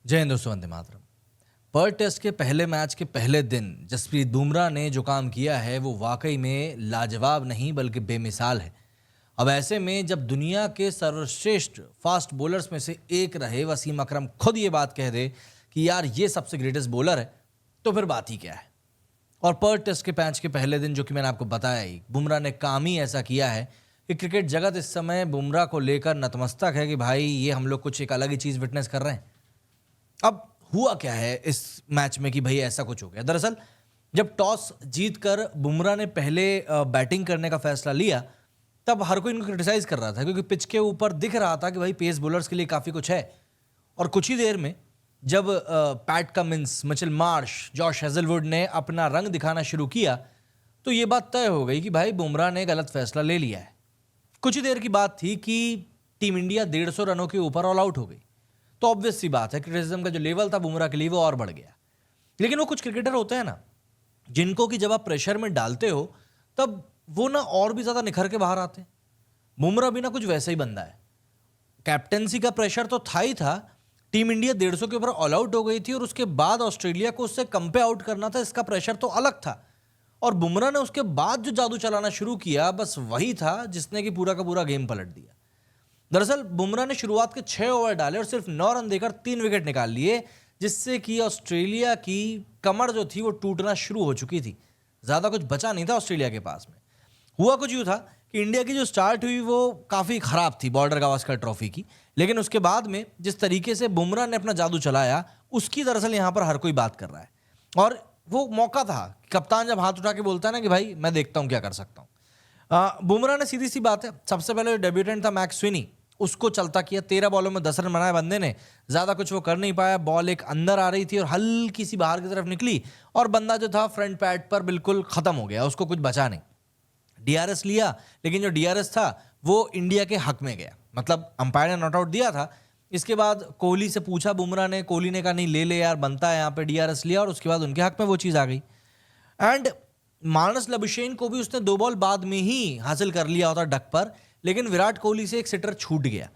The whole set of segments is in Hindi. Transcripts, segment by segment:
जय हिंद दोस्तों, वंदे मातरम। पर्थ टेस्ट के पहले मैच के पहले दिन जसप्रीत बुमराह ने जो काम किया है वो वाकई में लाजवाब नहीं बल्कि बेमिसाल है। अब ऐसे में जब दुनिया के सर्वश्रेष्ठ फास्ट बॉलर्स में से एक रहे वसीम अकरम खुद ये बात कह दे कि यार ये सबसे ग्रेटेस्ट बॉलर है, तो फिर बात ही क्या है। और पर्थ टेस्ट के मैच के पहले दिन, जो कि मैंने आपको बताया ही, बुमराह ने काम ही ऐसा किया है कि क्रिकेट जगत इस समय बुमराह को लेकर नतमस्तक है कि भाई ये हम लोग कुछ एक अलग ही चीज़ विटनेस कर रहे हैं। अब हुआ क्या है इस मैच में कि भाई ऐसा कुछ हो गया। दरअसल जब टॉस जीतकर बुमराह ने पहले बैटिंग करने का फैसला लिया, तब हर कोई इनको क्रिटिसाइज कर रहा था क्योंकि पिच के ऊपर दिख रहा था कि भाई पेस बॉलर्स के लिए काफ़ी कुछ है। और कुछ ही देर में जब PAT Cummins, Mitchell Marsh, Josh Hazlewood ने अपना रंग दिखाना शुरू किया, तो ये बात तय हो गई कि भाई बुमराह ने गलत फैसला ले लिया है। कुछ ही देर की बात थी कि टीम इंडिया 150 रनों के ऊपर ऑल आउट हो गई, तो ऑब्वियस सी बात है क्रिटिसिज्म का जो लेवल था बुमराह के लिए वो और बढ़ गया। लेकिन वो कुछ क्रिकेटर होते हैं ना, जिनको कि जब आप प्रेशर में डालते हो तब वो ना और भी ज़्यादा निखर के बाहर आते हैं। बुमराह भी ना कुछ वैसा ही बंदा है। कैप्टेंसी का प्रेशर तो था ही था, टीम इंडिया 150 के ऊपर ऑल आउट हो गई थी और उसके बाद ऑस्ट्रेलिया को उससे कम पे आउट करना था, इसका प्रेशर तो अलग था। और बुमराह ने उसके बाद जो जादू चलाना शुरू किया, बस वही था जिसने कि पूरा का पूरा गेम पलट दिया। दरअसल बुमराह ने शुरुआत के 6 ओवर डाले और सिर्फ 9 रन देकर 3 विकेट निकाल लिए, जिससे कि ऑस्ट्रेलिया की कमर जो थी वो टूटना शुरू हो चुकी थी। ज़्यादा कुछ बचा नहीं था ऑस्ट्रेलिया के पास में। हुआ कुछ यूँ था कि इंडिया की जो स्टार्ट हुई वो काफ़ी ख़राब थी बॉर्डर गावस्कर ट्रॉफी की, लेकिन उसके बाद में जिस तरीके से बुमराह ने अपना जादू चलाया उसकी दरअसल यहाँ पर हर कोई बात कर रहा है। और वो मौका था कि कप्तान जब हाथ उठा के बोलता है ना कि भाई मैं देखता हूँ क्या कर सकता हूँ। बुमराह ने सीधी सी बात है, सबसे पहले डेब्यूटेंट था मैक्स स्विनी, उसको चलता किया। 13 बॉलों में 10 रन बनाए बंदे ने, ज़्यादा कुछ वो कर नहीं पाया। बॉल एक अंदर आ रही थी और हल्की सी बाहर की तरफ निकली और बंदा जो था फ्रंट पैड पर बिल्कुल ख़त्म हो गया, उसको कुछ बचा नहीं। डीआरएस लिया, लेकिन जो डीआरएस था वो इंडिया के हक में गया, मतलब अंपायर ने नॉट आउट दिया था। इसके बाद कोहली से पूछा बुमराह ने, कोहली ने कहा नहीं ले ले यार, बनता है यहाँ पे, डीआरएस लिया और उसके बाद उनके हक में वो चीज़ आ गई। एंड मानस लबुशेन को भी उसने 2 बॉल बाद में ही हासिल कर लिया होता डक पर, लेकिन विराट कोहली से एक सिटर छूट गया।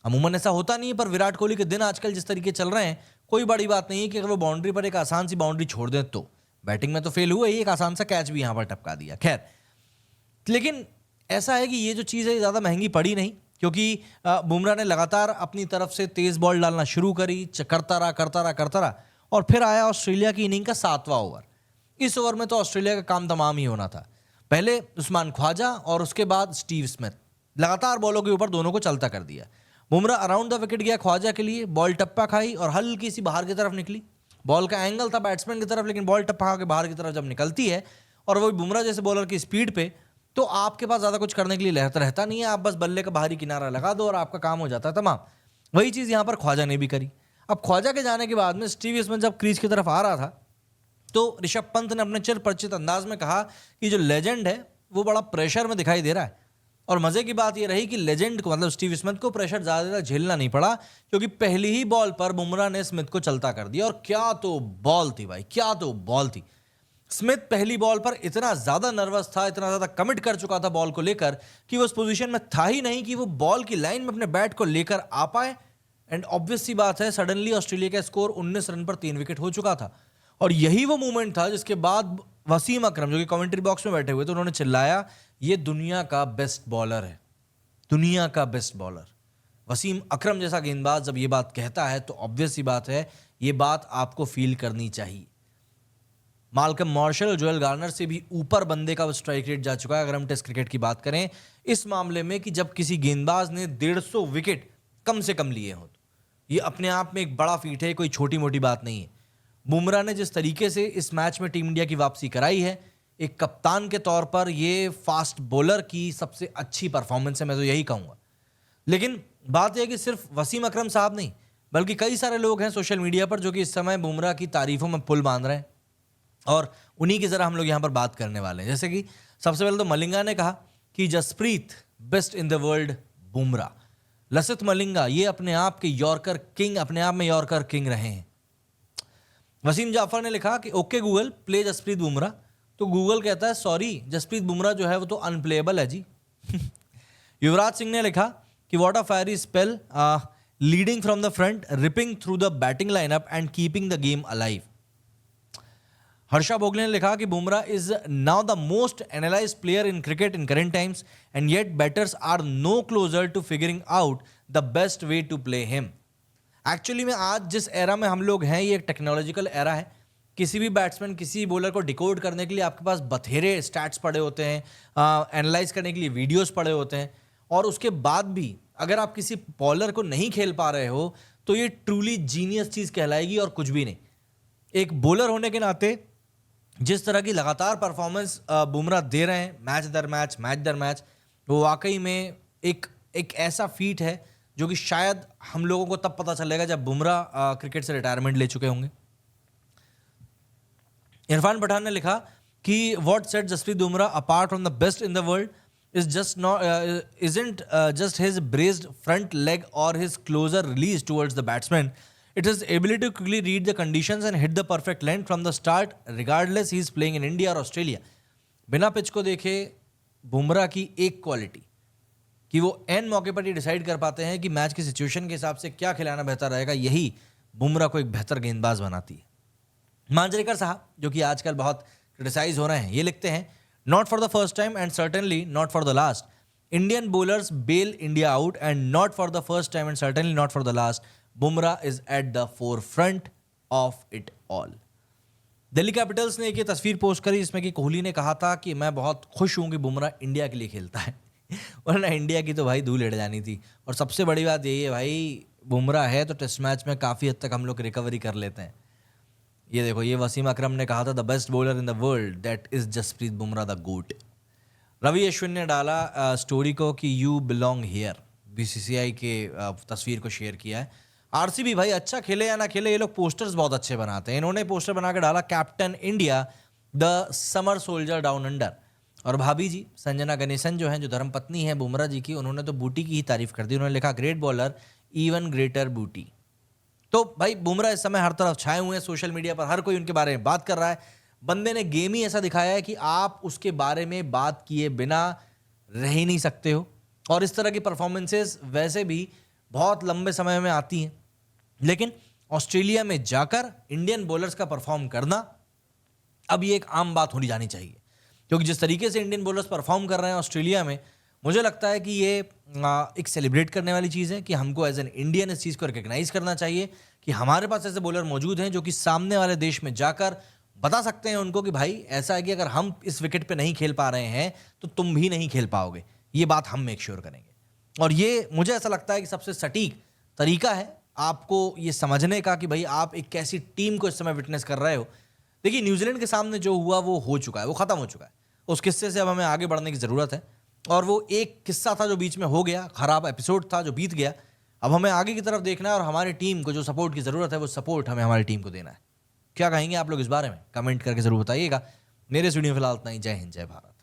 अमूमन ऐसा होता नहीं है, पर विराट कोहली के दिन आजकल जिस तरीके चल रहे हैं, कोई बड़ी बात नहीं है कि अगर वो बाउंड्री पर एक आसान सी बाउंड्री छोड़ दें तो। बैटिंग में तो फेल हुआ ही, एक आसान सा कैच भी यहाँ पर टपका दिया। खैर, लेकिन ऐसा है कि ये जो चीज़ है ज़्यादा महंगी पड़ी नहीं, क्योंकि बुमराह ने लगातार अपनी तरफ से तेज़ बॉल डालना शुरू करी, करता रहा और फिर आया ऑस्ट्रेलिया की इनिंग का 7वां ओवर। इस ओवर में तो ऑस्ट्रेलिया का काम तमाम ही होना था। पहले उस्मान ख्वाजा और उसके बाद स्टीव स्मिथ, लगातार बॉलों के ऊपर दोनों को चलता कर दिया। बुमराह अराउंड द विकेट गया ख्वाजा के लिए, बॉल टप्पा खाई और हल्की सी बाहर की तरफ निकली। बॉल का एंगल था बैट्समैन की तरफ, लेकिन बॉल टप्पा खा के बाहर की तरफ जब निकलती है और वो बुमराह जैसे बॉलर की स्पीड पे, तो आपके पास ज़्यादा कुछ करने के लिए रहता नहीं है। आप बस बल्ले का बाहरी किनारा लगा दो और आपका काम हो जाता है तमाम। वही चीज़ यहाँ पर ख्वाजा ने भी करी। अब ख्वाजा के जाने के बाद में स्टीव स्मिथ जब क्रीज की तरफ आ रहा था, तो ऋषभ पंत ने अपने चिर परिचित अंदाज में कहा कि जो लेजेंड है वो बड़ा प्रेशर में दिखाई दे रहा है। और मज़े की बात ये रही कि लेजेंड को, मतलब स्टीव स्मिथ को, प्रेशर ज़्यादा झेलना नहीं पड़ा, क्योंकि पहली ही बॉल पर बुमराह ने स्मिथ को चलता कर दिया। और क्या तो बॉल थी भाई, क्या तो बॉल थी। स्मिथ पहली बॉल पर इतना ज़्यादा नर्वस था, इतना ज़्यादा कमिट कर चुका था बॉल को लेकर कि वो उस पोजीशन में था ही नहीं कि वो बॉल की लाइन में अपने बैट को लेकर आ पाए। एंड ऑब्वियस सी बात है, सडनली ऑस्ट्रेलिया का स्कोर 19 रन पर 3 विकेट हो चुका था। और यही वो मोमेंट था जिसके बाद वसीम अकरम, जो कि कमेंट्री बॉक्स में बैठे हुए थे, उन्होंने चिल्लाया ये दुनिया का बेस्ट बॉलर है, दुनिया का बेस्ट बॉलर। वसीम अकरम जैसा गेंदबाज जब ये बात कहता है तो ऑब्वियस सी बात है ये बात आपको फील करनी चाहिए। माल्कम मार्शल और जोएल गार्नर से भी ऊपर बंदे का स्ट्राइक रेट जा चुका है अगर हम टेस्ट क्रिकेट की बात करें इस मामले में, कि जब किसी गेंदबाज ने 150 विकेट कम से कम लिए हो, तो ये अपने आप में एक बड़ा फीट है, कोई छोटी मोटी बात नहीं है। बुमराह ने जिस तरीके से इस मैच में टीम इंडिया की वापसी कराई है, एक कप्तान के तौर पर ये फास्ट बॉलर की सबसे अच्छी परफॉर्मेंस है, मैं तो यही कहूँगा। लेकिन बात यह है कि सिर्फ वसीम अकरम साहब नहीं, बल्कि कई सारे लोग हैं सोशल मीडिया पर जो कि इस समय बुमराह की तारीफों में पुल बांध रहे हैं, और उन्हीं की ज़रा हम लोग यहाँ पर बात करने वाले हैं। जैसे कि सबसे पहले तो मलिंगा ने कहा कि Jasprit best in the world Bumrah. Lasith Malinga ये अपने आप के यॉर्कर किंग, अपने आप में यॉर्कर किंग रहे हैं। वसीम जाफर ने लिखा कि okay Google play Jasprit Bumrah, तो गूगल कहता है सॉरी जसप्रीत बुमराह जो है वो तो अनप्लेएबल है जी। युवराज सिंह ने लिखा कि what a fiery spell, leading from the front, ripping through the batting lineup and keeping the game alive. Harsha Bhogle ने लिखा कि Bumrah is now the most analysed player in cricket in current times and yet batters are no closer to figuring out the best way to play him. Actually में आज जिस एरा में हम लोग हैं ये एक टेक्नोलॉजिकल एरा है. किसी भी बैट्समैन किसी बॉलर को डिकोड करने के लिए आपके पास बथेरे स्टैट्स पड़े होते हैं, एनालाइज करने के लिए वीडियोस पड़े होते हैं, और उसके बाद भी अगर आप किसी बॉलर को नहीं खेल पा रहे हो तो ये ट्रूली जीनियस चीज़ कहलाएगी और कुछ भी नहीं. एक बॉलर होने के नाते जिस तरह की लगातार परफॉर्मेंस बुमराह दे रहे हैं मैच दर मैच, वो वाकई में एक ऐसा फीट है जो कि शायद हम लोगों को तब पता चलेगा जब बुमराह क्रिकेट से रिटायरमेंट ले चुके होंगे. इरफान पठान ने लिखा कि what set Jasprit Bumrah apart from the best in the world is just not isn't just his braced front leg और his closer release towards the batsman. It is ability to quickly read the conditions and hit the perfect length from the start, regardless he is playing in India or Australia. बिना पिच को देखे बुमराह की एक क्वालिटी कि वो एन मौके पर ही डिसाइड कर पाते हैं कि मैच की सिचुएशन के हिसाब से क्या खिलाना बेहतर रहेगा, यही बुमराह को एक बेहतर गेंदबाज बनाती है. मांजरेकर साहब जो कि आजकल बहुत क्रिटिसाइज हो रहे हैं, ये लिखते हैं not for the first time and certainly not for the last. Indian bowlers bail India out and not for the first time and certainly not for the last. Bumrah is at the forefront of it all. Delhi Capitals ने एक ये तस्वीर पोस्ट करी जिसमें कि कोहली ने कहा था कि मैं बहुत खुश हूं कि बुमराह इंडिया के लिए खेलता है. वरना इंडिया की तो भाई धूल उड़ जानी थी. और सबसे बड़ी बात यही है भाई, बुमराह है तो टेस्ट मैच में काफ़ी हद तक हम लोग रिकवरी कर लेते हैं. ये देखो, ये वसीम अकरम ने कहा था the best bowler in the world that is Jasprit Bumrah the goat. Ravi Ashwin ने डाला स्टोरी को कि यू बिलोंग हियर, बीसीसीआई के तस्वीर को शेयर किया है. आरसीबी भाई अच्छा खेले या ना खेले, ये लोग पोस्टर्स बहुत अच्छे बनाते हैं. इन्होंने पोस्टर बना के डाला captain India the summer soldier down under. और भाभी जी संजना गणेशन जो हैं, जो धर्मपत्नी है बुमराह जी की, उन्होंने तो बूटी की ही तारीफ कर दी. उन्होंने लिखा ग्रेट बॉलर इवन ग्रेटर बूटी. तो भाई बुमराह इस समय हर तरफ छाए हुए हैं, सोशल मीडिया पर हर कोई उनके बारे में बात कर रहा है. बंदे ने गेम ही ऐसा दिखाया है कि आप उसके बारे में बात किए बिना रह ही नहीं सकते हो. और इस तरह की परफॉर्मेंसेस वैसे भी बहुत लंबे समय में आती हैं, लेकिन ऑस्ट्रेलिया में जाकर इंडियन बॉलर्स का परफॉर्म करना अब ये एक आम बात होनी जानी चाहिए. क्योंकि जिस तरीके से इंडियन बॉलर्स परफॉर्म कर रहे हैं ऑस्ट्रेलिया में, मुझे लगता है कि ये एक सेलिब्रेट करने वाली चीज़ है कि हमको एज एन इंडियन इस चीज़ को रिकग्नाइज करना चाहिए कि हमारे पास ऐसे बॉलर मौजूद हैं जो कि सामने वाले देश में जाकर बता सकते हैं उनको कि भाई ऐसा है कि अगर हम इस विकेट पे नहीं खेल पा रहे हैं तो तुम भी नहीं खेल पाओगे. ये बात हम मेक श्योर करेंगे. और ये मुझे ऐसा लगता है कि सबसे सटीक तरीका है आपको ये समझने का कि भाई आप एक कैसी टीम को इस समय विटनेस कर रहे हो. देखिए, न्यूजीलैंड के सामने जो हुआ वो हो चुका है, वो खत्म हो चुका है. उस किस्से से अब हमें आगे बढ़ने की ज़रूरत है. और वो एक किस्सा था जो बीच में हो गया, खराब एपिसोड था जो बीत गया. अब हमें आगे की तरफ देखना है और हमारी टीम को जो सपोर्ट की ज़रूरत है वो सपोर्ट हमें हमारी टीम को देना है. क्या कहेंगे आप लोग इस बारे में? कमेंट करके ज़रूर बताइएगा. मेरे इस वीडियो में फिलहाल इतना ही. जय हिंद, जय भारत.